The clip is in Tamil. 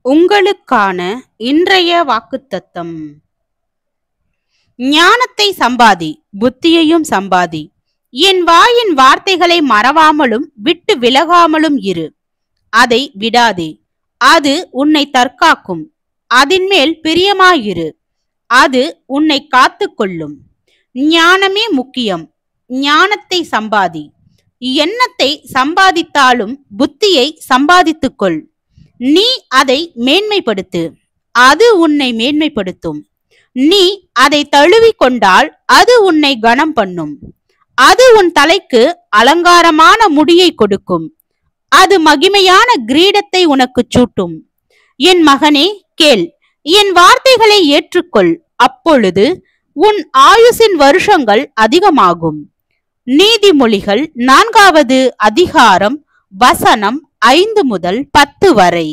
உங்களுக்கான இன்றைய வாக்குத்தத்தம். ஞானத்தை சம்பாதி, புத்தியையும் சம்பாதி. என் வாயின் வார்த்தைகளை மறவாமலும் விட்டு விலகாமலும் இரு. அதை விடாதே, அது உன்னை தற்காக்கும். அதின்மேல் பிரியமாயிரு, அது உன்னை காத்து கொள்ளும். ஞானமே முக்கியம், ஞானத்தை சம்பாதி. எண்ணத்தை சம்பாதித்தாலும் புத்தியை சம்பாதித்துக்கொள். நீ அதை மேன்மைப்படுத்து, அது உன்னை மேன்மைப்படுத்தும். நீ அதை தழுவி கொண்டால் அது உன்னை கனம் பண்ணும். அது உன் தலைக்கு அலங்காரமான முடியை கொடுக்கும். அது மகிமையான கிரீடத்தை உனக்கு சூட்டும். என் மகனே கேள், என் வார்த்தைகளை ஏற்றுக்கொள். அப்பொழுது உன் ஆயுசின் வருஷங்கள் அதிகமாகும். நீதிமொழிகள் 4வது அதிகாரம் வசனம் 5 முதல் 10 வரை.